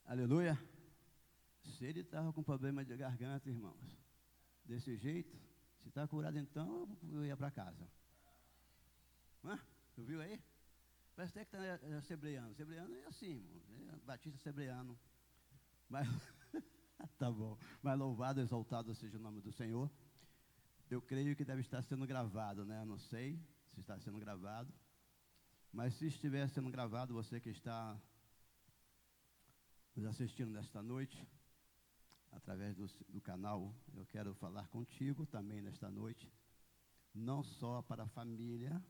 Aleluia. Se ele estava com problema de garganta, irmãos, desse jeito, se está curado, então eu ia para casa. Tu viu aí? Parece até que está sebreano. Sebreano é assim, irmão. É Batista sebreano. Mas, tá bom. Mas louvado, exaltado seja o nome do Senhor. Eu creio que deve estar sendo gravado, né? Eu não sei se está sendo gravado. Mas se estiver sendo gravado, você que está nos assistindo nesta noite, através do canal, eu quero falar contigo também nesta noite, não só para a família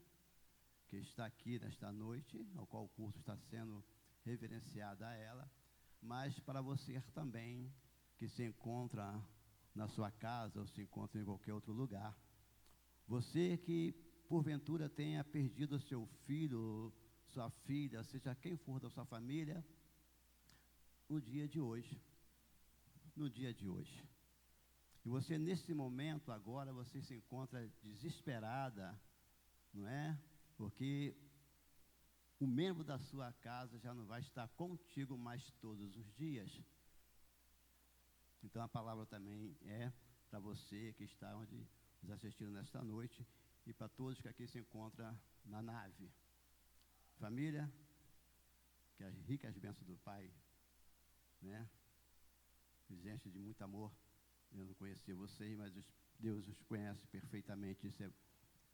que está aqui nesta noite, ao qual o curso está sendo reverenciado a ela, mas para você também, que se encontra na sua casa ou se encontra em qualquer outro lugar. Você que, porventura, tenha perdido seu filho, sua filha, seja quem for da sua família, no dia de hoje. E você, nesse momento, agora, você se encontra desesperada, não é? Porque o membro da sua casa já não vai estar contigo mais todos os dias. Então, a palavra também é para você que está onde nos assistindo nesta noite e para todos que aqui se encontram na nave. Família, que as ricas bênçãos do Pai, né? Nos enche de muito amor. Eu não conhecia vocês, mas Deus os conhece perfeitamente. Isso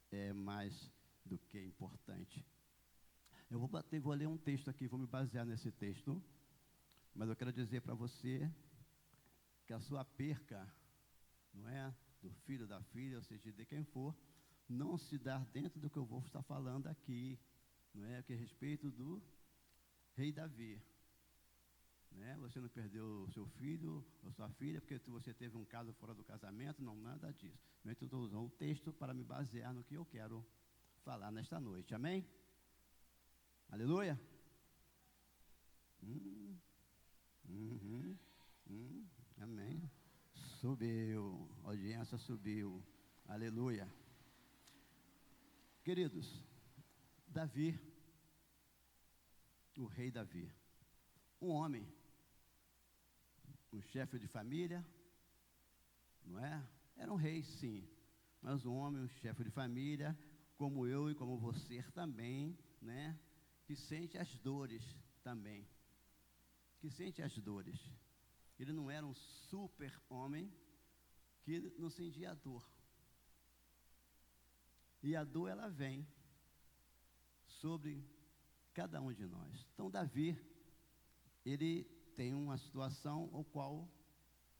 é mais do que importante. Eu vou ler um texto aqui, vou me basear nesse texto, mas eu quero dizer para você que a sua perca, não é, do filho, da filha, ou seja, de quem for, não se dá dentro do que eu vou estar falando aqui, não é, que a respeito do rei Davi. Né? Você não perdeu o seu filho ou sua filha porque você teve um caso fora do casamento, não, nada disso. Eu estou usando o texto para me basear no que eu quero falar nesta noite, amém? Aleluia? Amém. Subiu, a audiência subiu, aleluia. Queridos, Davi, o rei Davi, um homem, um chefe de família, não é? Era um rei, sim, mas um homem, um chefe de família, como eu e como você também, né? Que sente as dores também, que sente as dores. Ele não era um super homem que não sentia a dor. E a dor, ela vem sobre cada um de nós. Então, Davi, ele tem uma situação, o qual,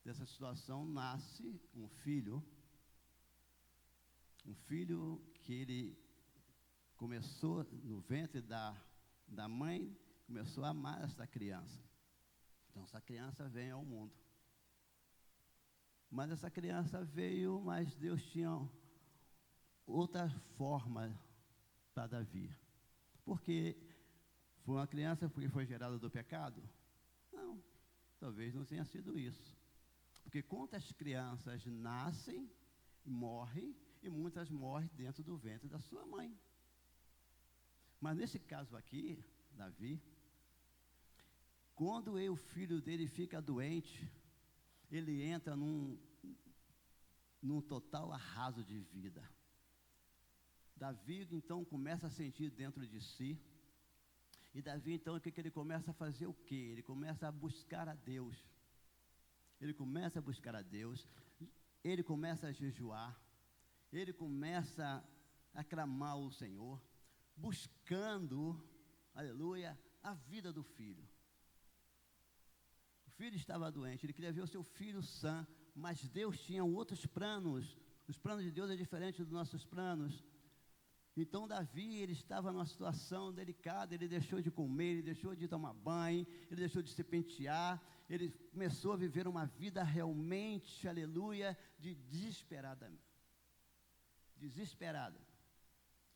dessa situação, nasce um filho que ele começou no ventre da mãe, começou a amar essa criança. Então, essa criança vem ao mundo. Mas essa criança veio, mas Deus tinha outra forma para Davi. Porque foi uma criança porque foi gerada do pecado? Não, talvez não tenha sido isso. Porque quantas crianças nascem, morrem, e muitas morrem dentro do ventre da sua mãe. Mas nesse caso aqui, Davi, quando o filho dele fica doente, ele entra num total arraso de vida. Davi, então, começa a sentir dentro de si. E Davi, então, o que ele começa a fazer? O quê? Ele começa a buscar a Deus. Ele começa a buscar a Deus. Ele começa a jejuar. Ele começa a clamar ao Senhor, buscando, aleluia, a vida do filho. O filho estava doente, ele queria ver o seu filho sã, mas Deus tinha outros planos. Os planos de Deus é diferente dos nossos planos. Então Davi, ele estava numa situação delicada, ele deixou de comer, ele deixou de tomar banho, ele deixou de se pentear, ele começou a viver uma vida realmente, aleluia, desesperada.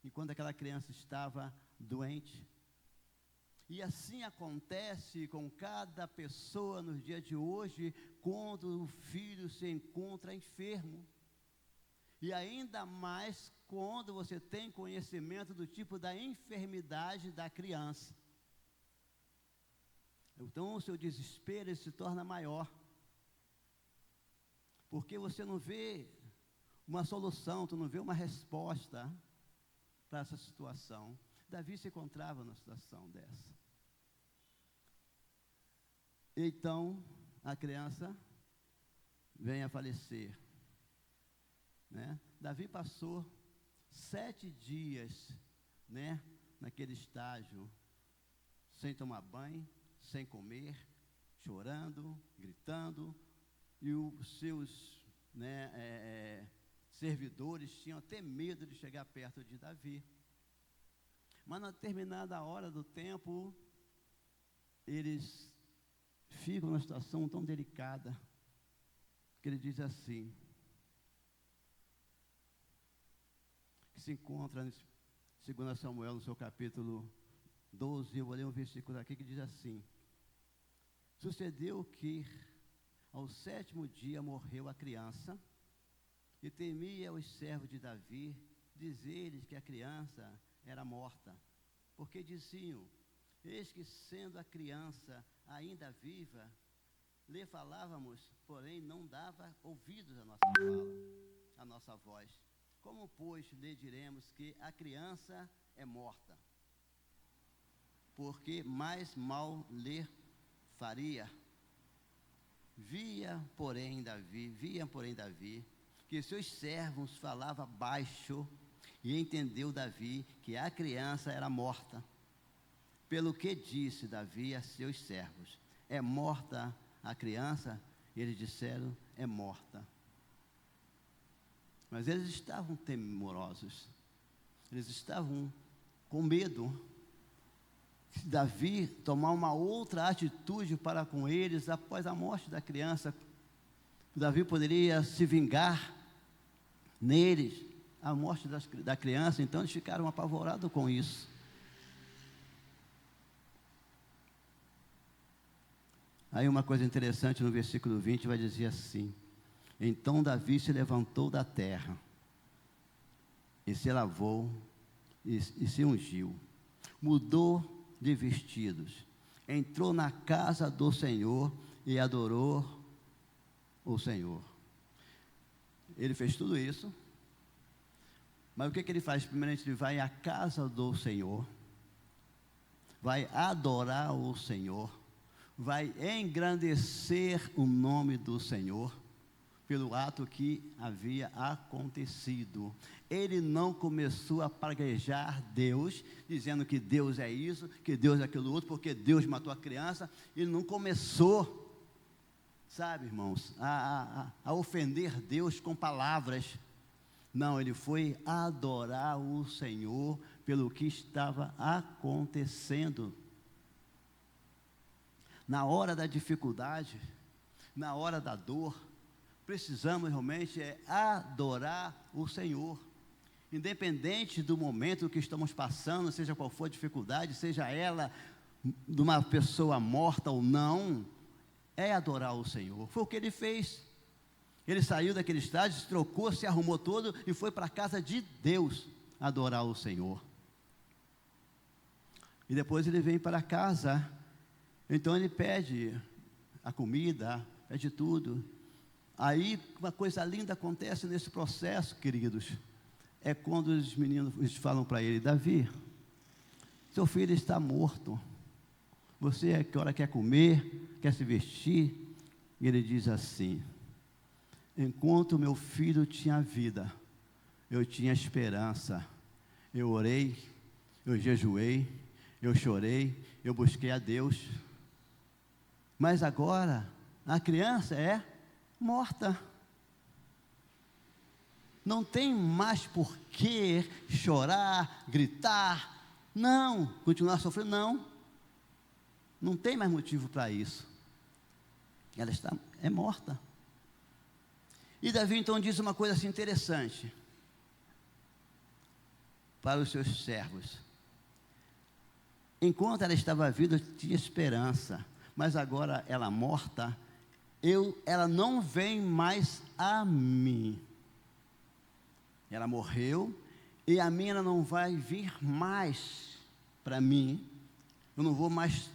Enquanto aquela criança estava doente. E assim acontece com cada pessoa nos dias de hoje, quando o filho se encontra enfermo. E ainda mais quando você tem conhecimento do tipo da enfermidade da criança. Então o seu desespero se torna maior, porque você não vê uma solução, tu não vê uma resposta para essa situação. Davi se encontrava numa situação dessa. Então a criança vem a falecer, né? Davi passou 7 dias, né, naquele estágio, sem tomar banho, sem comer, chorando, gritando, e os seus, né, servidores tinham até medo de chegar perto de Davi. Mas na determinada hora do tempo, eles ficam numa situação tão delicada, que ele diz assim, que se encontra em 2 Samuel, no seu capítulo 12, eu vou ler um versículo aqui que diz assim: sucedeu que ao 7º dia morreu a criança, e temia os servos de Davi dizer-lhes que a criança era morta, porque diziam, eis que sendo a criança ainda viva, lhe falávamos, porém não dava ouvidos à nossa fala, à nossa voz. Como, pois, lhe diremos que a criança é morta? Porque mais mal lhe faria. Via, porém, Davi, que seus servos falavam baixo, e entendeu Davi que a criança era morta. Pelo que disse Davi a seus servos, é morta a criança? Eles disseram, é morta. Mas eles estavam temorosos, eles estavam com medo de Davi tomar uma outra atitude para com eles após a morte da criança. Davi poderia se vingar neles, a morte da criança. Então eles ficaram apavorados com isso. Aí uma coisa interessante no versículo 20 vai dizer assim: então Davi se levantou da terra, e se lavou, e se ungiu, mudou de vestidos, entrou na casa do Senhor e adorou o Senhor. Ele fez tudo isso, mas o que ele faz? Primeiramente ele vai à casa do Senhor, vai adorar o Senhor, vai engrandecer o nome do Senhor, pelo ato que havia acontecido. Ele não começou a praguejar Deus, dizendo que Deus é isso, que Deus é aquilo outro, porque Deus matou a criança. Ele não começou, sabe, irmãos, a ofender Deus com palavras. Não, ele foi adorar o Senhor pelo que estava acontecendo. Na hora da dificuldade, na hora da dor, precisamos realmente adorar o Senhor, independente do momento que estamos passando, seja qual for a dificuldade, seja ela de uma pessoa morta ou não, é adorar o Senhor. Foi o que ele fez. Ele saiu daquele estágio, se trocou, se arrumou todo e foi para a casa de Deus adorar o Senhor. E depois ele vem para casa, então ele pede a comida, pede tudo. Aí uma coisa linda acontece nesse processo, queridos, é quando os meninos falam para ele: Davi, seu filho está morto, você que hora quer comer, quer se vestir? E ele diz assim: enquanto meu filho tinha vida, eu tinha esperança, eu orei, eu jejuei, eu chorei, eu busquei a Deus, mas agora a criança é morta, não tem mais por que chorar, gritar, não, continuar sofrendo, não tem mais motivo para isso, ela é morta. E Davi então diz uma coisa assim interessante para os seus servos: enquanto ela estava viva, eu tinha esperança, mas agora ela morta, ela não vem mais a mim. Ela morreu, e a minha ela não vai vir mais para mim. Eu não vou mais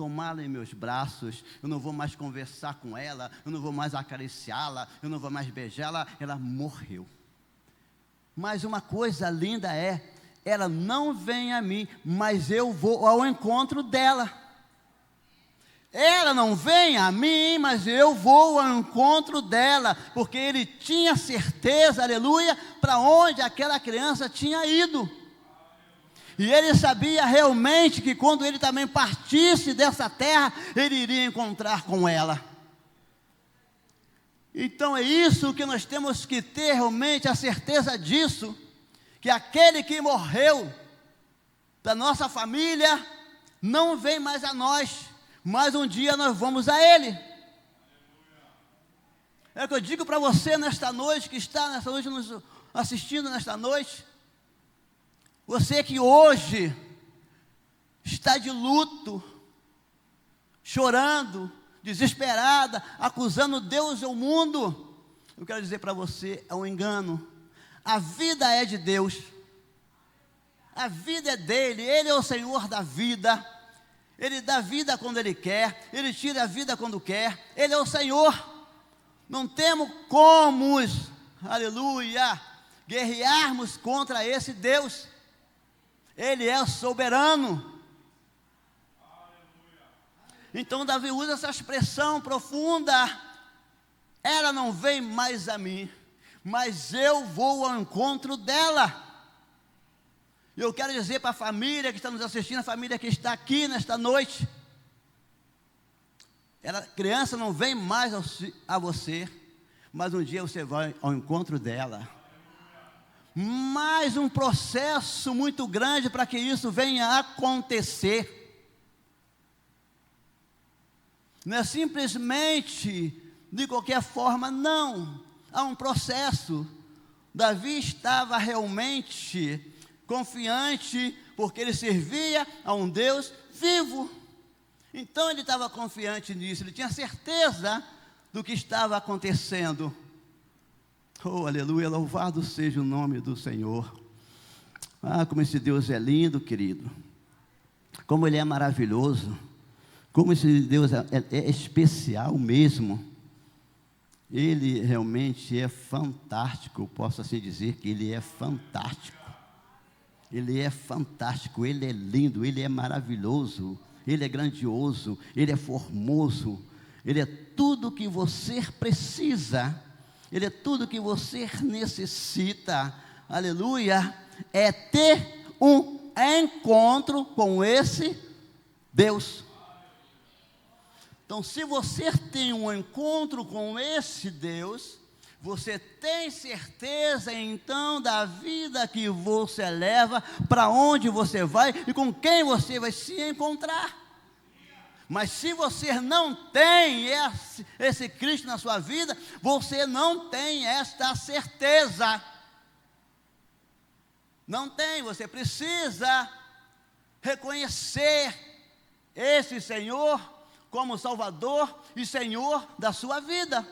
tomá-la em meus braços, eu não vou mais conversar com ela, eu não vou mais acariciá-la, eu não vou mais beijá-la, ela morreu. Mas uma coisa linda é, ela não vem a mim, mas eu vou ao encontro dela. Ela não vem a mim, mas eu vou ao encontro dela, porque ele tinha certeza, aleluia, para onde aquela criança tinha ido. E ele sabia realmente que quando ele também partisse dessa terra, ele iria encontrar com ela. Então é isso que nós temos que ter realmente a certeza disso, que aquele que morreu da nossa família não vem mais a nós, mas um dia nós vamos a ele. É o que eu digo para você nesta noite, que está nesta noite nos assistindo nesta noite. Você que hoje está de luto, chorando, desesperada, acusando Deus e o mundo, eu quero dizer para você, é um engano. A vida é de Deus, a vida é dele, ele é o Senhor da vida. Ele dá vida quando ele quer, ele tira a vida quando quer, ele é o Senhor. Não temos como, aleluia, guerrearmos contra esse Deus. Ele é soberano. Então Davi usa essa expressão profunda: ela não vem mais a mim, mas eu vou ao encontro dela. Eu quero dizer para a família que está nos assistindo, a família que está aqui nesta noite, ela, criança não vem mais a você, mas um dia você vai ao encontro dela. Mais um processo muito grande para que isso venha a acontecer. Não é simplesmente de qualquer forma, não. Há um processo. Davi estava realmente confiante, porque ele servia a um Deus vivo. Então ele estava confiante nisso, ele tinha certeza do que estava acontecendo. Oh, aleluia, louvado seja o nome do Senhor. Ah, como esse Deus é lindo, querido. Como Ele é maravilhoso. Como esse Deus é especial mesmo. Ele realmente é fantástico, posso assim dizer que Ele é fantástico. Ele é fantástico, Ele é lindo, Ele é maravilhoso, Ele é grandioso, Ele é formoso, Ele é tudo que você precisa, Ele é tudo que você necessita, aleluia, é ter um encontro com esse Deus. Então, se você tem um encontro com esse Deus, você tem certeza então da vida que você leva, para onde você vai e com quem você vai se encontrar. Mas se você não tem esse Cristo na sua vida, você não tem esta certeza. Não tem, você precisa reconhecer esse Senhor como Salvador e Senhor da sua vida.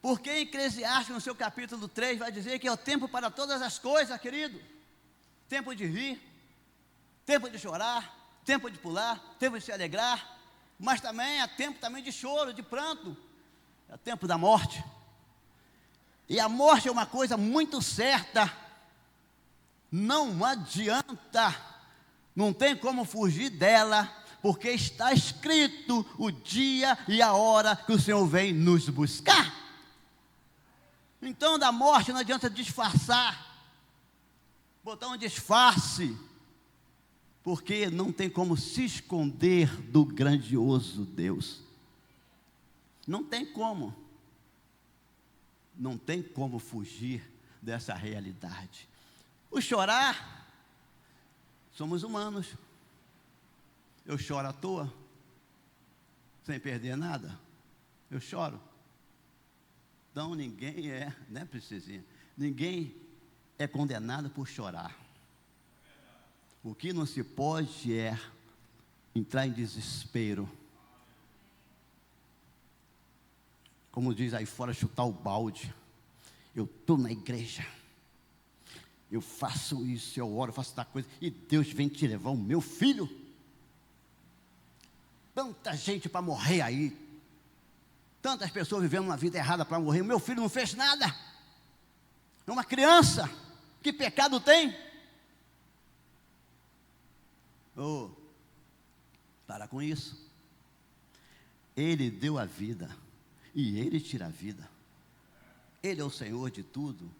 Porque em Eclesiastes, no seu capítulo 3, vai dizer que é o tempo para todas as coisas, querido. Tempo de rir, tempo de chorar, tempo de pular, tempo de se alegrar, mas também é tempo também de choro, de pranto. É o tempo da morte. E a morte é uma coisa muito certa. Não adianta, não tem como fugir dela, porque está escrito o dia e a hora que o Senhor vem nos buscar. Então da morte não adianta disfarçar, botar um disfarce, porque não tem como se esconder do grandioso Deus. Não tem como. Não tem como fugir dessa realidade. O chorar, somos humanos. Eu choro à toa, sem perder nada. Eu choro. Então ninguém né, Precisinha? Ninguém é condenado por chorar. O que não se pode é entrar em desespero. Como diz aí fora, chutar o balde. Eu estou na igreja, eu faço isso, eu oro, eu faço tal coisa, e Deus vem te levar o meu filho. Tanta gente para morrer aí. Tantas pessoas vivendo uma vida errada para morrer. O meu filho não fez nada. É uma criança. Que pecado tem? Oh, para com isso. Ele deu a vida. E Ele tira a vida. Ele é o Senhor de tudo.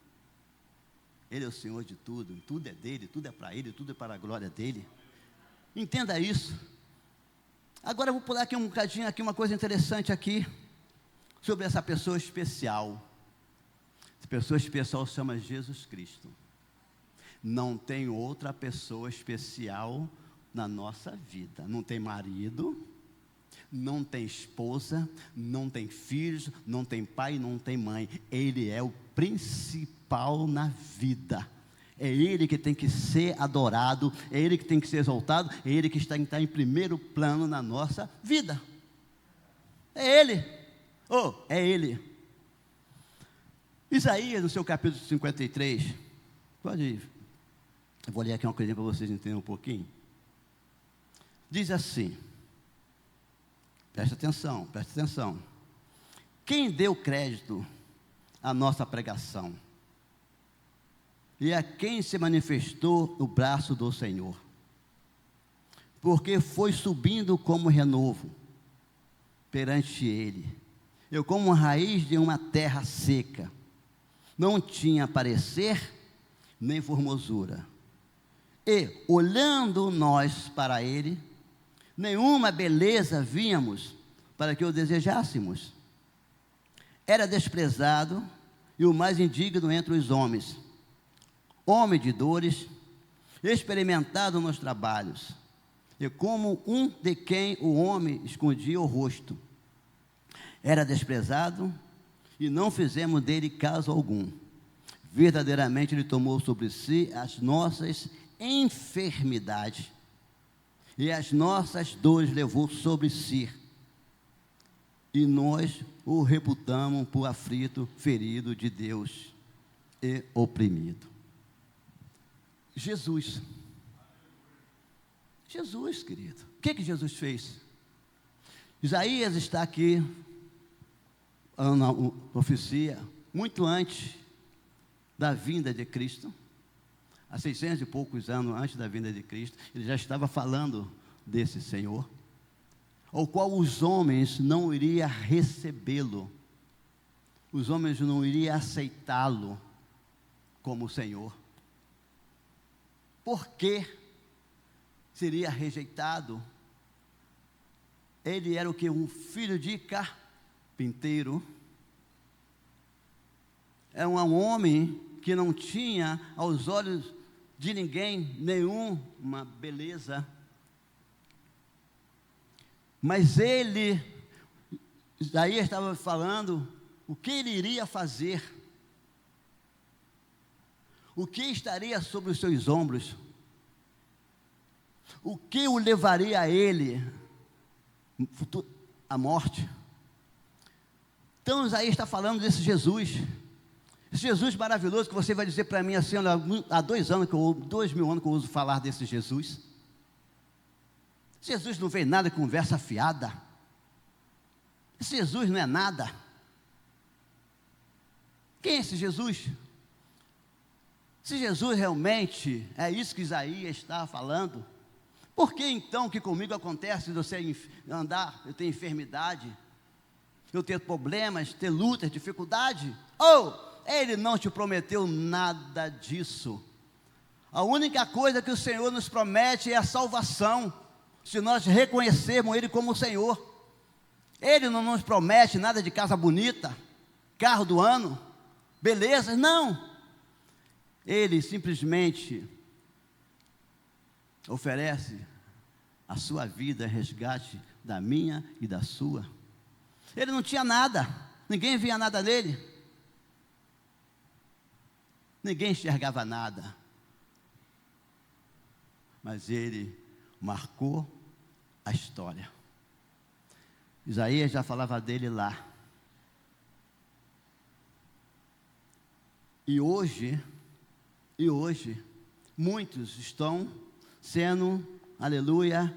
Ele é o Senhor de tudo. Tudo é dele, tudo é para Ele, tudo é para a glória dele. Entenda isso. Agora eu vou pular aqui um bocadinho, aqui uma coisa interessante aqui, sobre essa pessoa especial. Essa pessoa especial se chama Jesus Cristo. Não tem outra pessoa especial na nossa vida. Não tem marido, não tem esposa, não tem filhos, não tem pai, não tem mãe. Ele é o principal na vida. É Ele que tem que ser adorado, é Ele que tem que ser exaltado, é Ele que está em primeiro plano na nossa vida. É Ele. É Ele. Isaías, no seu capítulo 53, pode ir. Eu vou ler aqui uma coisinha para vocês entenderem um pouquinho. Diz assim, presta atenção. Quem deu crédito à nossa pregação? E a quem se manifestou o braço do Senhor? Porque foi subindo como renovo perante Ele. Eu como uma raiz de uma terra seca. Não tinha parecer nem formosura. E, olhando nós para Ele, nenhuma beleza víamos para que o desejássemos. Era desprezado e o mais indigno entre os homens. Homem de dores, experimentado nos trabalhos, e como um de quem o homem escondia o rosto. Era desprezado, e não fizemos dele caso algum. Verdadeiramente Ele tomou sobre si as nossas enfermidades, e as nossas dores levou sobre si. E nós o reputamos por aflito, ferido de Deus e oprimido. Jesus, querido, o que Jesus fez? Isaías está aqui, na profecia, muito antes da vinda de Cristo, há 600 e poucos anos antes da vinda de Cristo, ele já estava falando desse Senhor, ao qual os homens não iriam recebê-lo, os homens não iriam aceitá-lo como Senhor. Por que seria rejeitado? Ele era o que? Um filho de carpinteiro. É um homem que não tinha aos olhos de ninguém nenhuma beleza. Mas ele, Isaías estava falando o que ele iria fazer. O que estaria sobre os seus ombros? O que o levaria a ele? A morte. Então Isaías está falando desse Jesus. Esse Jesus maravilhoso que você vai dizer para mim assim, olha, há 2000 anos que eu uso falar desse Jesus. Jesus não vem nada com conversa fiada. Esse Jesus não é nada. Quem é esse Jesus? Se Jesus realmente é isso que Isaías está falando, por que então que comigo acontece de eu andar, eu ter enfermidade, eu ter problemas, ter lutas, dificuldade? Ele não te prometeu nada disso. A única coisa que o Senhor nos promete é a salvação, se nós reconhecermos Ele como o Senhor. Ele não nos promete nada de casa bonita, carro do ano, beleza, não. Ele simplesmente oferece a sua vida, resgate da minha e da sua. Ele não tinha nada, ninguém via nada nele, ninguém enxergava nada, mas ele marcou a história. Isaías já falava dele lá. E hoje, muitos estão sendo, aleluia,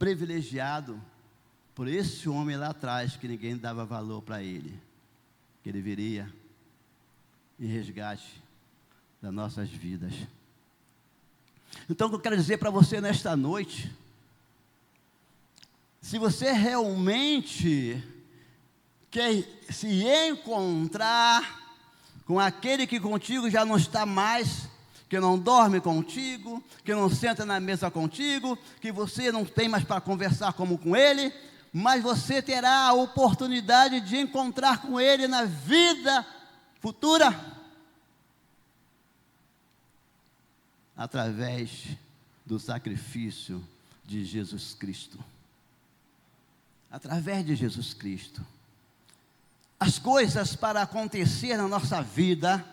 privilegiado por esse homem lá atrás, que ninguém dava valor para ele, que ele viria em resgate das nossas vidas. Então, o que eu quero dizer para você nesta noite, se você realmente quer se encontrar com aquele que contigo já não está mais, que não dorme contigo, que não senta na mesa contigo, que você não tem mais para conversar como com ele, mas você terá a oportunidade de encontrar com ele na vida futura, através do sacrifício de Jesus Cristo. Através de Jesus Cristo. As coisas para acontecer na nossa vida,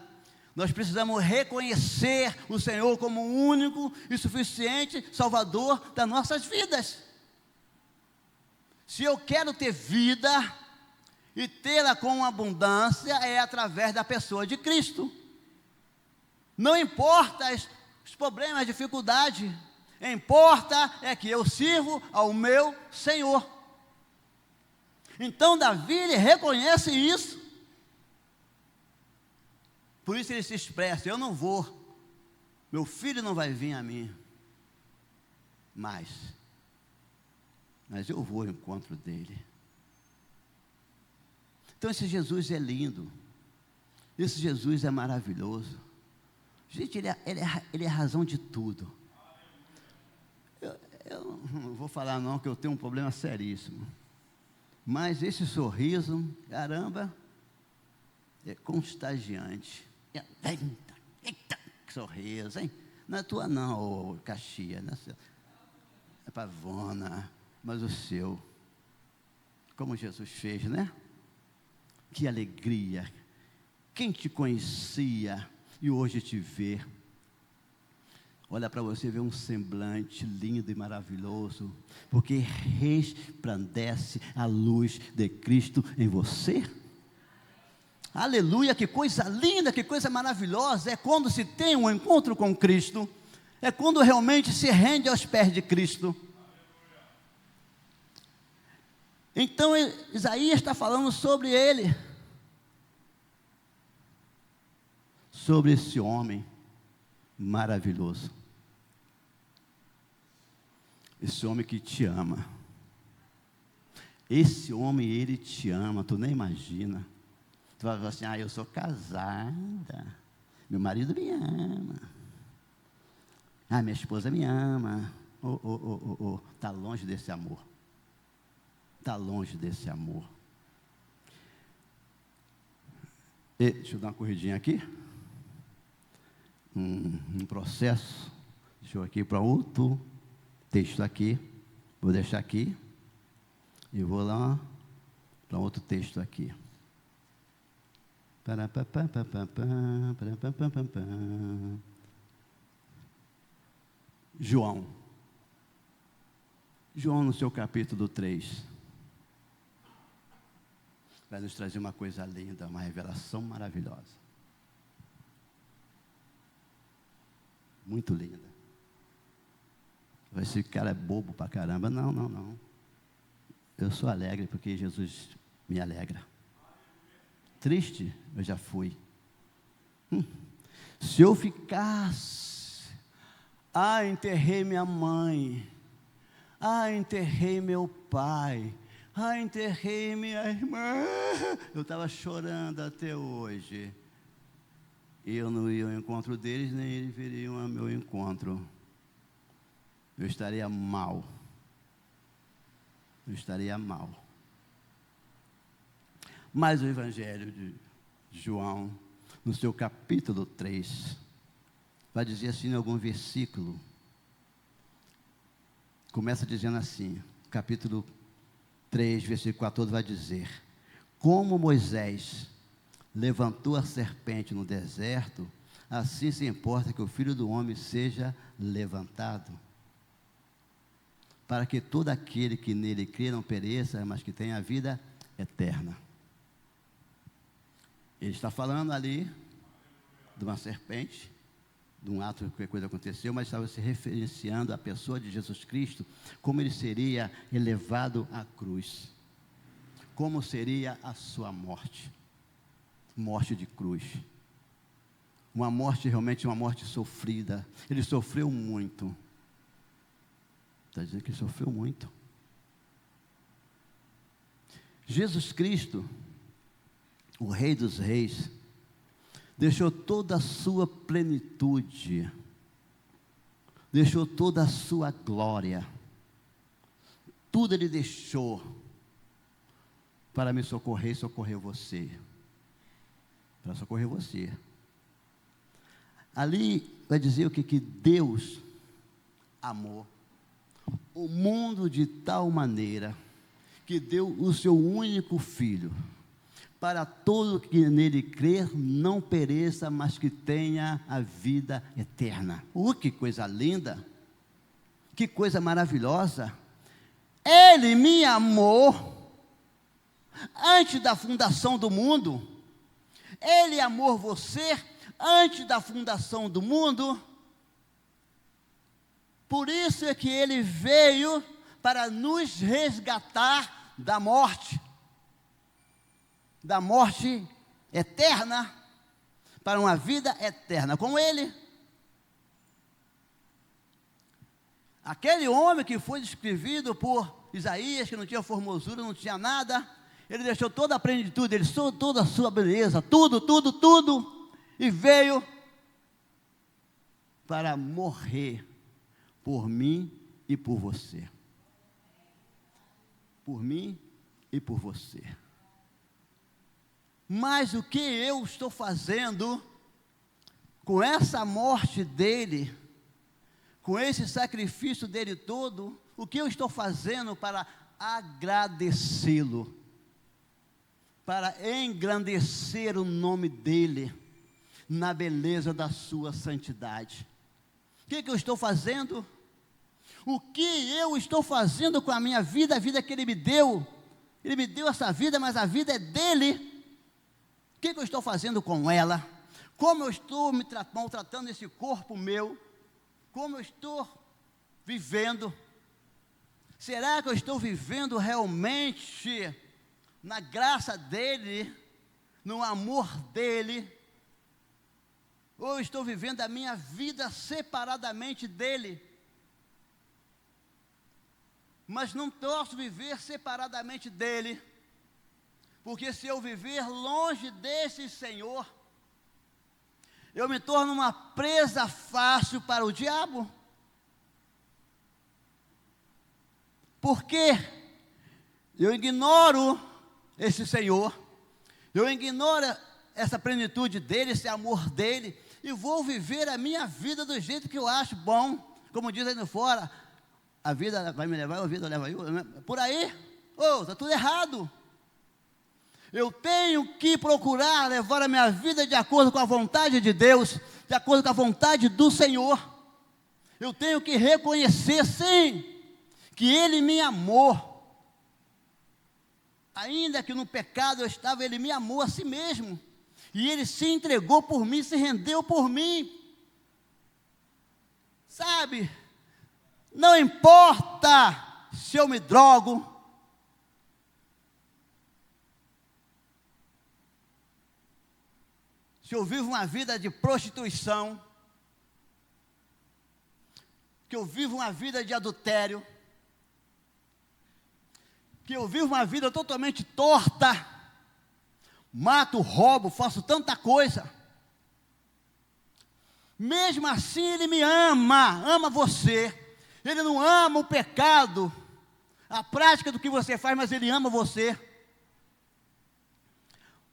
nós precisamos reconhecer o Senhor como o único e suficiente Salvador das nossas vidas. Se eu quero ter vida e tê-la com abundância, é através da pessoa de Cristo. Não importa os problemas, a dificuldade, importa é que eu sirvo ao meu Senhor. Então Davi, ele reconhece isso. Por isso ele se expressa: eu não vou, meu filho não vai vir a mim, mas eu vou ao encontro dele. Então esse Jesus é lindo, esse Jesus é maravilhoso. Gente, ele é a razão de tudo. Eu não vou falar não, que eu tenho um problema seríssimo. Mas esse sorriso, caramba, é contagiante. Eita, que sorriso, hein? Não é tua não, ô Caxias, não é Pavona, mas o seu. Como Jesus fez, né? Que alegria. Quem te conhecia e hoje te vê. Olha para você ver um semblante lindo e maravilhoso, porque resplandece a luz de Cristo em você. Aleluia, que coisa linda, que coisa maravilhosa, é quando se tem um encontro com Cristo, é quando realmente se rende aos pés de Cristo. Então Isaías está falando sobre ele, sobre esse homem maravilhoso, esse homem que te ama, esse homem, ele te ama, tu nem imagina. Tu vai falar assim: eu sou casada, meu marido me ama, minha esposa me ama. Está longe desse amor, está longe desse amor. Deixa eu dar uma corridinha aqui, um processo. Deixa eu aqui para outro texto aqui, vou deixar aqui e vou lá para outro texto aqui. João no seu capítulo 3 vai nos trazer uma coisa linda, uma revelação maravilhosa, muito linda. Esse cara é bobo pra caramba. Não, eu sou alegre porque Jesus me alegra. Triste, eu já fui. Se eu ficasse, enterrei minha mãe, enterrei meu pai, enterrei minha irmã, eu estava chorando até hoje. Eu não ia ao encontro deles, nem eles viriam ao meu encontro. Eu estaria mal. Mas o Evangelho de João, no seu capítulo 3, vai dizer assim em algum versículo. Começa dizendo assim, capítulo 3, versículo 14, vai dizer: como Moisés levantou a serpente no deserto, assim se importa que o Filho do Homem seja levantado, para que todo aquele que nele crê não pereça, mas que tenha a vida eterna. Ele está falando ali de uma serpente, de um ato, qualquer coisa aconteceu, mas estava se referenciando à pessoa de Jesus Cristo, como ele seria elevado à cruz, como seria a sua morte, morte de cruz, uma morte realmente, uma morte sofrida. Ele sofreu muito, está dizendo que ele sofreu muito. Jesus Cristo, o Rei dos Reis, deixou toda a sua plenitude, deixou toda a sua glória, tudo ele deixou para me socorrer e socorrer você, para socorrer você. Ali vai dizer o que? Que Deus amou o mundo de tal maneira que deu o seu único Filho, para todo que nele crer não pereça, mas que tenha a vida eterna. Que coisa linda, que coisa maravilhosa. Ele me amou antes da fundação do mundo. Ele amou você antes da fundação do mundo. Por isso é que ele veio para nos resgatar da morte eterna, para uma vida eterna com ele. Aquele homem que foi descrevido por Isaías, que não tinha formosura, não tinha nada, ele deixou toda a plenitude, ele deixou toda a sua beleza, tudo, e veio para morrer por mim e por você. Por mim e por você. Mas o que eu estou fazendo com essa morte dele, com esse sacrifício dele todo, o que eu estou fazendo para agradecê-lo, para engrandecer o nome dele, na beleza da sua santidade? O que eu estou fazendo? O que eu estou fazendo com a minha vida, a vida que ele me deu? Ele me deu essa vida, mas a vida é dele. O que eu estou fazendo com ela? Como eu estou me maltratando esse corpo meu? Como eu estou vivendo? Será que eu estou vivendo realmente na graça dele, no amor dele? Ou eu estou vivendo a minha vida separadamente dele? Mas não posso viver separadamente dele, porque se eu viver longe desse Senhor, eu me torno uma presa fácil para o diabo. Porque eu ignoro esse Senhor, eu ignoro essa plenitude dele, esse amor dele, e vou viver a minha vida do jeito que eu acho bom, como diz aí no fora, a vida vai me levar, a vida leva eu, por aí, está tudo errado. Eu tenho que procurar levar a minha vida de acordo com a vontade de Deus, de acordo com a vontade do Senhor. Eu tenho que reconhecer, sim, que Ele me amou. Ainda que no pecado eu estava, Ele me amou a si mesmo. E Ele se entregou por mim, se rendeu por mim. Sabe, não importa se eu me drogo, se eu vivo uma vida de prostituição, que eu vivo uma vida de adultério, que eu vivo uma vida totalmente torta, mato, roubo, faço tanta coisa, mesmo assim Ele me ama você. Ele não ama o pecado, a prática do que você faz, mas Ele ama você.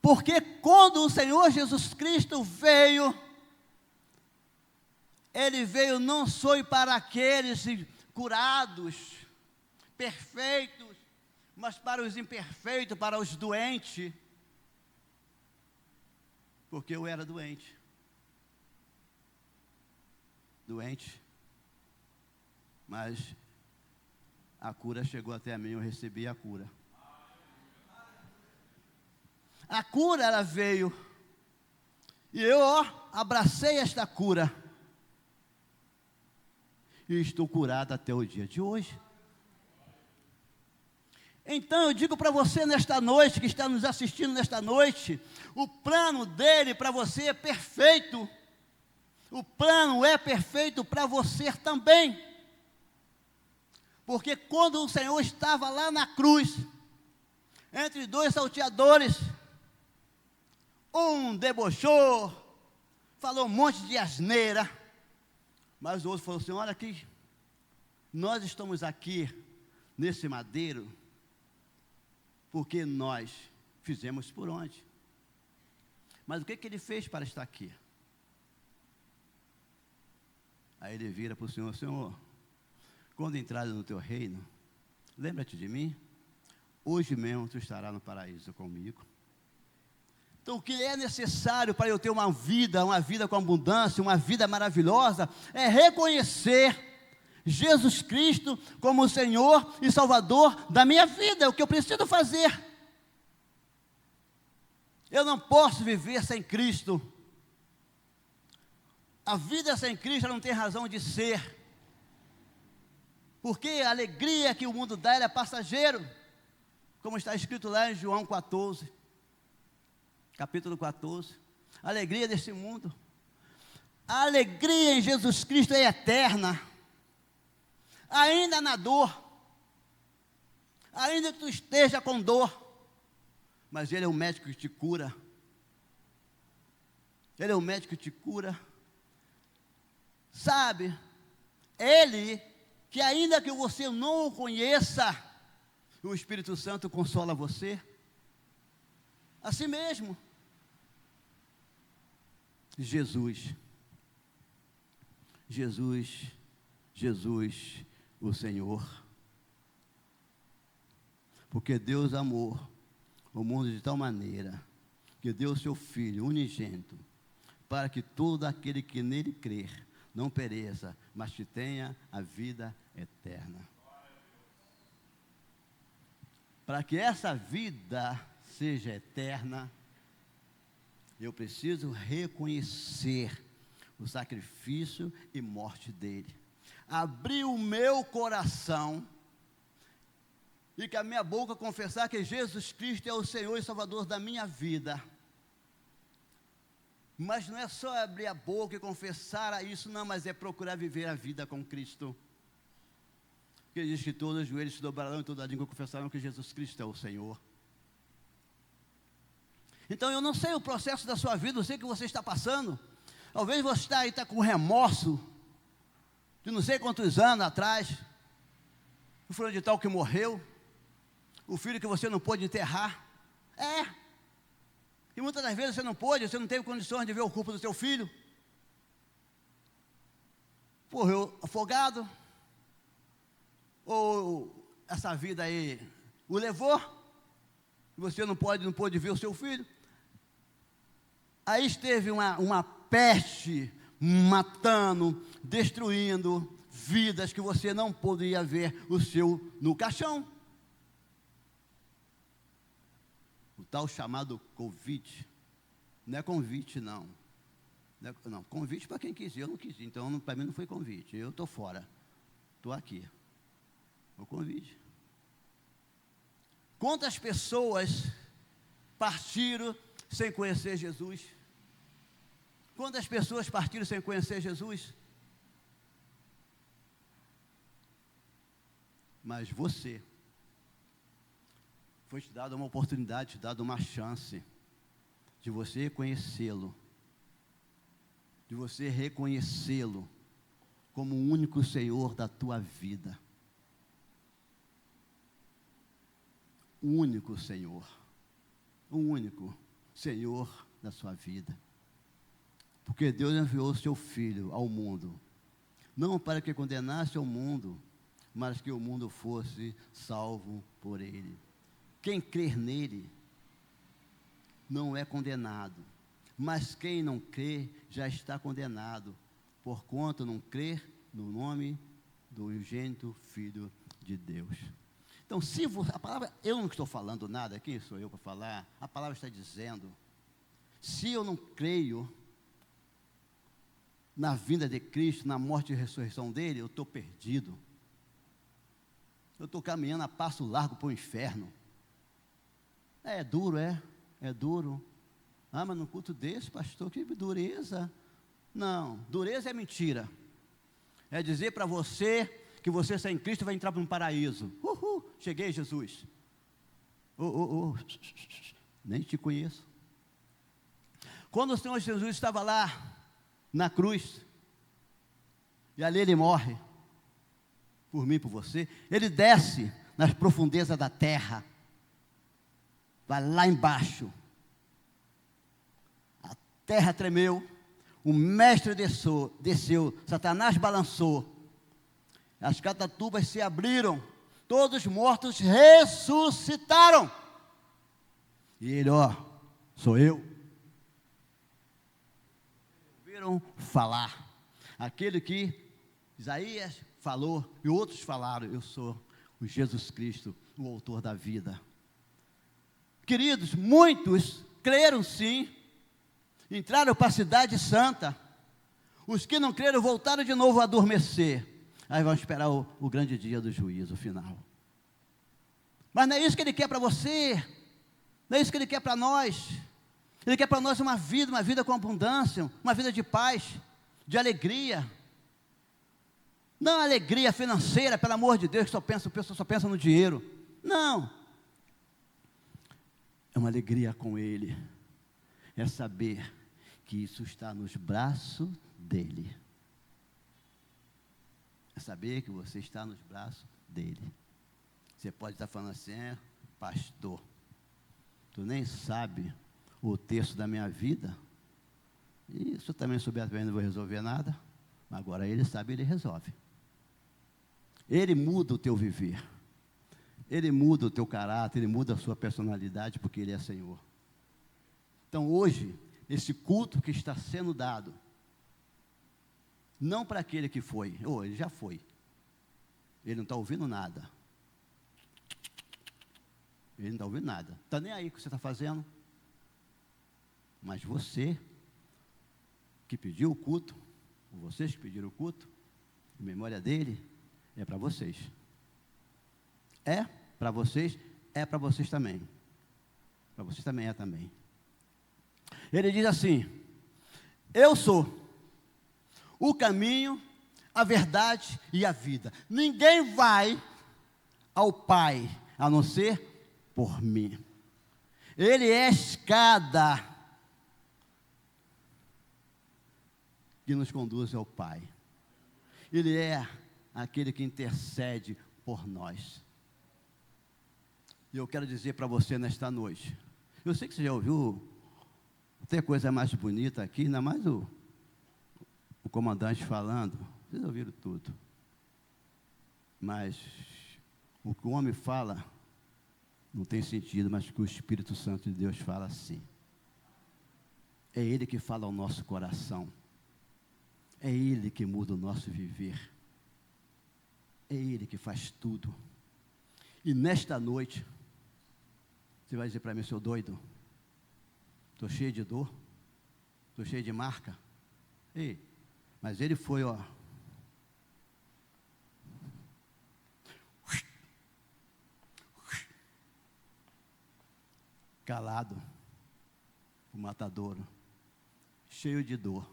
Porque quando o Senhor Jesus Cristo veio, Ele veio não só para aqueles curados, perfeitos, mas para os imperfeitos, para os doentes. Porque eu era doente. Mas a cura chegou até mim, eu recebi a cura. A cura, ela veio, e eu abracei esta cura, e estou curado até o dia de hoje. Então eu digo para você nesta noite, que está nos assistindo nesta noite, o plano dele para você é perfeito. O plano é perfeito para você também. Porque quando o Senhor estava lá na cruz, entre dois salteadores, um debochou, falou um monte de asneira, mas o outro falou assim: olha aqui, nós estamos aqui nesse madeiro, porque nós fizemos por onde? Mas o que ele fez para estar aqui? Aí ele vira para o Senhor: Senhor, quando entrares no teu reino, lembra-te de mim, hoje mesmo tu estarás no paraíso comigo. Então o que é necessário para eu ter uma vida com abundância, uma vida maravilhosa, é reconhecer Jesus Cristo como o Senhor e Salvador da minha vida. É o que eu preciso fazer. Eu não posso viver sem Cristo. A vida sem Cristo não tem razão de ser. Porque a alegria que o mundo dá é passageiro. Como está escrito lá em João 14. Capítulo 14. A alegria desse mundo. A alegria em Jesus Cristo é eterna. Ainda na dor, ainda que tu esteja com dor, mas Ele é o médico que te cura. Ele é o médico que te cura. Sabe, Ele, que ainda que você não o conheça, o Espírito Santo consola você. Assim mesmo. Jesus, o Senhor. Porque Deus amou o mundo de tal maneira que deu o seu Filho unigênito, para que todo aquele que nele crer não pereça, mas que tenha a vida eterna. Para que essa vida seja eterna, eu preciso reconhecer o sacrifício e morte dele. Abrir o meu coração e que a minha boca confessar que Jesus Cristo é o Senhor e Salvador da minha vida. Mas não é só abrir a boca e confessar isso, não, mas é procurar viver a vida com Cristo. Porque diz que todos os joelhos se dobrarão e toda a língua confessarão que Jesus Cristo é o Senhor. Então eu não sei o processo da sua vida, eu sei o que você está passando. Talvez você está com remorso de não sei quantos anos atrás, o fulano de tal que morreu, o filho que você não pôde enterrar. E muitas das vezes você não teve condições de ver o corpo do seu filho. Morreu afogado, ou essa vida aí o levou, e você não pôde ver o seu filho. Aí esteve uma peste matando, destruindo vidas que você não podia ver no caixão. O tal chamado Covid. Não é convite, não. Não, convite para quem quis, eu não quis. Então, para mim não foi convite. Eu estou fora. Estou aqui. O convite. Quantas pessoas partiram sem conhecer Jesus? Quantas pessoas partiram sem conhecer Jesus? Mas você, foi te dada uma oportunidade, te dada uma chance de você conhecê-lo, de você reconhecê-lo como o único Senhor da tua vida. O único Senhor da sua vida. Porque Deus enviou o seu Filho ao mundo, não para que condenasse o mundo, mas que o mundo fosse salvo por ele. Quem crer nele não é condenado, mas quem não crê já está condenado, porquanto não crer no nome do unigênito Filho de Deus. Então, a palavra, eu não estou falando nada, quem sou eu para falar? A palavra está dizendo, se eu não creio na vinda de Cristo, na morte e ressurreição dele, eu estou perdido. Eu estou caminhando a passo largo para o inferno. É duro, é duro. Ah, mas num culto desse, pastor, que dureza. Não, dureza é mentira. É dizer para você que você sem Cristo vai entrar para um paraíso. Cheguei, Jesus. Nem te conheço. Quando o Senhor Jesus estava lá na cruz, e ali ele morre por mim e por você, ele desce nas profundezas da terra, vai lá embaixo, a terra tremeu, o mestre desceu, Satanás balançou, as catatumbas se abriram, todos os mortos ressuscitaram, e ele, sou eu. Ouviram falar, aquele que Isaías falou, e outros falaram, eu sou o Jesus Cristo, o autor da vida. Queridos, muitos creram sim, entraram para a cidade santa, os que não creram voltaram de novo a adormecer, aí vão esperar o grande dia do juízo final. Mas não é isso que ele quer para você, não é isso que ele quer para nós. Ele quer para nós uma vida com abundância, uma vida de paz, de alegria. Não alegria financeira, pelo amor de Deus, que a pessoa só pensa no dinheiro. Não. É uma alegria com Ele. É saber que isso está nos braços dEle. É saber que você está nos braços dEle. Você pode estar falando assim, pastor, tu nem sabe o texto da minha vida, e se eu também souber, também não vou resolver nada, mas agora ele sabe, ele resolve. Ele muda o teu viver, ele muda o teu caráter, ele muda a sua personalidade, porque ele é Senhor. Então hoje, esse culto que está sendo dado, não para aquele que foi, ele já foi, ele não está ouvindo nada, ele não está ouvindo nada, está nem aí o que você está fazendo. Mas você que pediu o culto, vocês que pediram o culto, em memória dele, é para vocês. É para vocês, é para vocês também. Para vocês também é também. Ele diz assim: eu sou o caminho, a verdade e a vida. Ninguém vai ao Pai, a não ser por mim. Ele é a escada que nos conduz ao Pai. Ele é aquele que intercede por nós. E eu quero dizer para você nesta noite, eu sei que você já ouviu, tem coisa mais bonita aqui, ainda mais o comandante falando, vocês ouviram tudo. Mas o que o homem fala não tem sentido, mas que o Espírito Santo de Deus fala sim. É Ele que fala ao nosso coração. É Ele que muda o nosso viver. É Ele que faz tudo. E nesta noite, você vai dizer para mim, sou doido? Estou cheio de dor? Estou cheio de marca? Ei, mas Ele foi, calado, o matadouro, cheio de dor,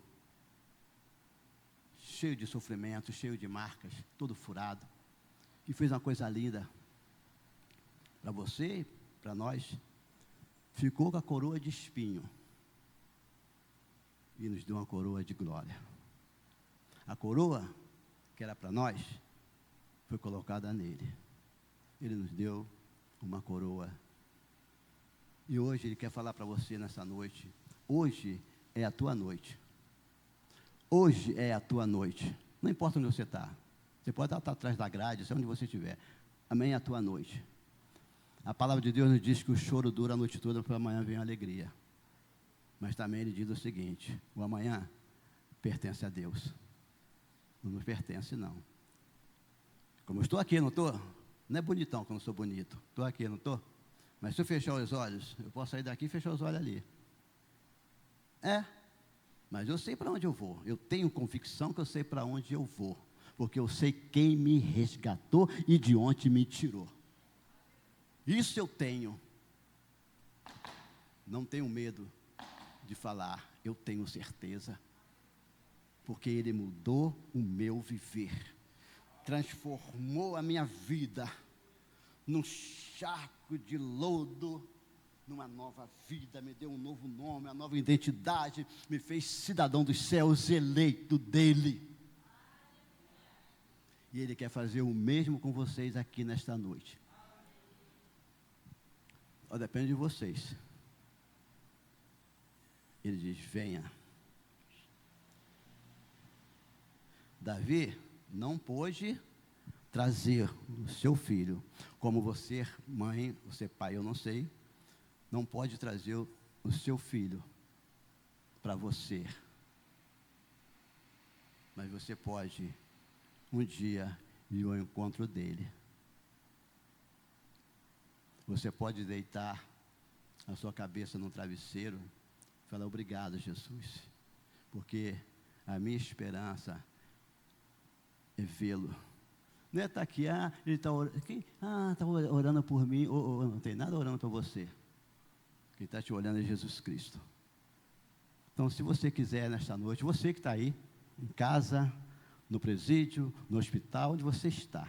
cheio de sofrimento, cheio de marcas, todo furado, e fez uma coisa linda para você, para nós, ficou com a coroa de espinho e nos deu uma coroa de glória. A coroa que era para nós foi colocada nele. Ele nos deu uma coroa. E hoje Ele quer falar para você nessa noite. Hoje é a tua noite. Hoje é a tua noite. Não importa onde você está. Você pode estar atrás da grade, onde você estiver. Amanhã é a tua noite. A palavra de Deus nos diz que o choro dura a noite toda, para amanhã vem a alegria. Mas também Ele diz o seguinte: o amanhã pertence a Deus. Não nos pertence, não. Como eu estou aqui, não estou? Não é bonitão que eu não sou bonito. Estou aqui, não estou? Mas se eu fechar os olhos, eu posso sair daqui e fechar os olhos ali. Mas eu sei para onde eu vou. Eu tenho convicção que eu sei para onde eu vou. Porque eu sei quem me resgatou e de onde me tirou. Isso eu tenho. Não tenho medo de falar. Eu tenho certeza. Porque Ele mudou o meu viver. Transformou a minha vida num charco de lodo, numa nova vida, me deu um novo nome, uma nova identidade, me fez cidadão dos céus, eleito dEle. E Ele quer fazer o mesmo com vocês aqui nesta noite. Só depende de vocês. Ele diz, venha. Davi não pôde trazer o seu filho, como você, mãe, você pai, eu não sei, não pode trazer o seu filho para você. Mas você pode, um dia, ir ao encontro dele. Você pode deitar a sua cabeça no travesseiro e falar, obrigado, Jesus, porque a minha esperança é vê-lo. Não é estar aqui, ele está orando por mim, ou não tem nada orando por você. Quem está te olhando é Jesus Cristo. Então, se você quiser nesta noite, você que está aí, em casa, no presídio, no hospital, onde você está.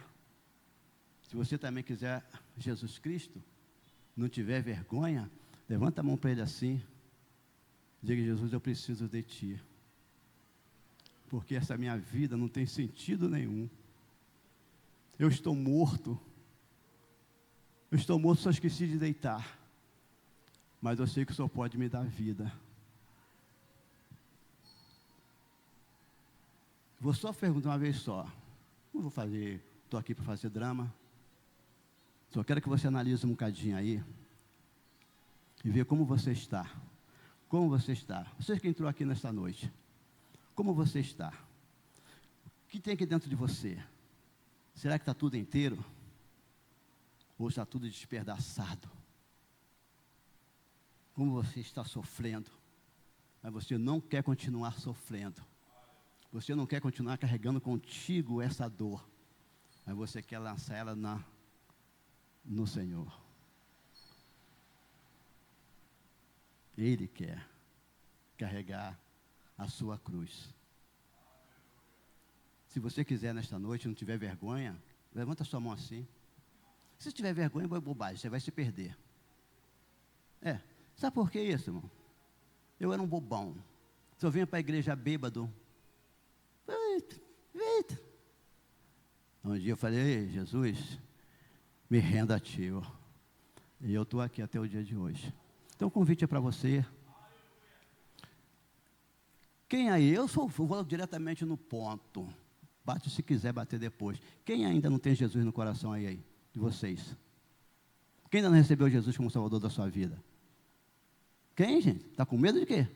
Se você também quiser Jesus Cristo, não tiver vergonha, levanta a mão para Ele assim, diga, Jesus, eu preciso de Ti. Porque essa minha vida não tem sentido nenhum. Eu estou morto. Eu estou morto, só esqueci de deitar. Mas eu sei que o Senhor pode me dar vida. Vou só perguntar uma vez só. Não vou fazer, estou aqui para fazer drama. Só quero que você analise um bocadinho aí. E veja como você está. Como você está. Você que entrou aqui nesta noite. Como você está? O que tem aqui dentro de você? Será que está tudo inteiro? Ou está tudo despedaçado? Como você está sofrendo? Mas você não quer continuar sofrendo. Você não quer continuar carregando contigo essa dor. Mas você quer lançar ela no Senhor. Ele quer carregar a sua cruz. Se você quiser nesta noite, não tiver vergonha, levanta a sua mão assim. Se tiver vergonha, é bobagem, você vai se perder. Sabe por que isso, irmão? Eu era um bobão. Se eu vinha para a igreja bêbado, eita. Um dia eu falei, Jesus, me renda a Ti. E eu estou aqui até o dia de hoje. Então o convite é para você. Quem aí? Eu vou diretamente no ponto. Bate se quiser bater depois. Quem ainda não tem Jesus no coração aí de vocês? Quem ainda não recebeu Jesus como Salvador da sua vida? Quem, gente? Está com medo de quê?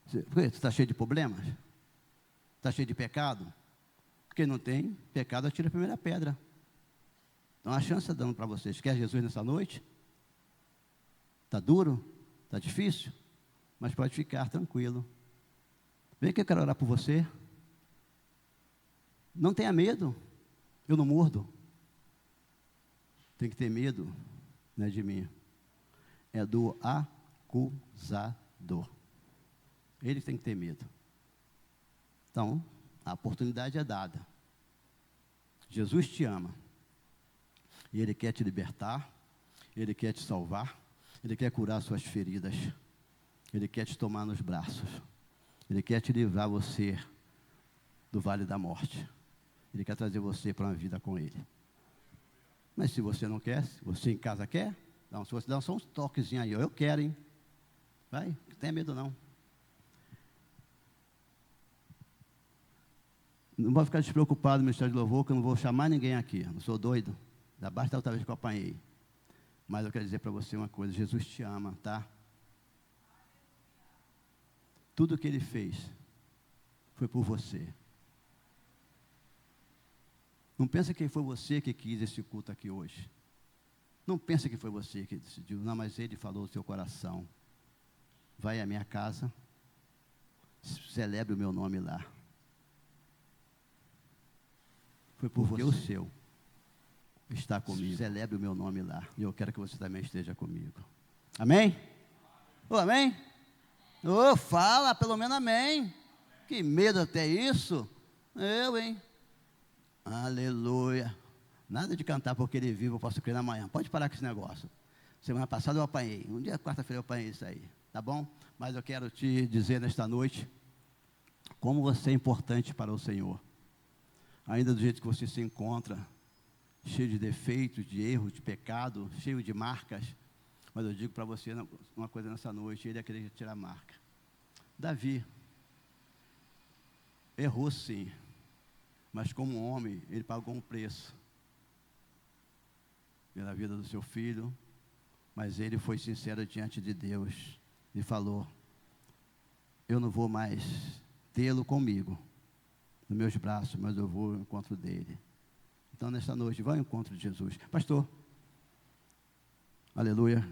Você está cheio de problemas? Está cheio de pecado? Quem não tem pecado, atira a primeira pedra. Então a chance está dando para vocês. Quer Jesus nessa noite? Está duro? Está difícil? Mas pode ficar tranquilo. Vem que eu quero orar por você. Não tenha medo. Eu não mordo. Tem que ter medo, não é de mim. É do acusador. Ele tem que ter medo. Então, a oportunidade é dada. Jesus te ama. E Ele quer te libertar. Ele quer te salvar. Ele quer curar suas feridas. Ele quer te tomar nos braços. Ele quer te livrar você do vale da morte. Ele quer trazer você para uma vida com Ele. Mas se você não quer, se você em casa quer, se você dá só uns toquezinhos aí, eu quero, hein? Vai, não tenha medo não. Não pode ficar despreocupado no Ministério de Louvor, que eu não vou chamar ninguém aqui. Não sou doido. Da basta da outra vez que eu apanhei. Mas eu quero dizer para você uma coisa, Jesus te ama, tá? Tudo o que Ele fez foi por você. Não pensa que foi você que quis esse culto aqui hoje. Não pensa que foi você que decidiu. Não, mas Ele falou no seu coração. Vai à minha casa, celebre o meu nome lá. Foi porque o seu está comigo. Celebre o meu nome lá. E eu quero que você também esteja comigo. Amém? Oh, amém? Oh, fala, pelo menos amém. Que medo até isso. Eu, hein? Aleluia. Nada de cantar porque ele vive, eu posso crer na manhã. Pode parar com esse negócio. Semana passada eu apanhei. Um dia, quarta-feira, eu apanhei isso aí. Tá bom? Mas eu quero te dizer nesta noite como você é importante para o Senhor. Ainda do jeito que você se encontra, cheio de defeitos, de erros, de pecado, cheio de marcas. Mas eu digo para você uma coisa nessa noite, ele é aquele que tira a marca. Davi errou sim, mas como homem, ele pagou um preço pela vida do seu filho, mas ele foi sincero diante de Deus e falou: eu não vou mais tê-lo comigo, nos meus braços, mas eu vou ao encontro dele. Então, nesta noite, vá ao encontro de Jesus. Pastor, aleluia.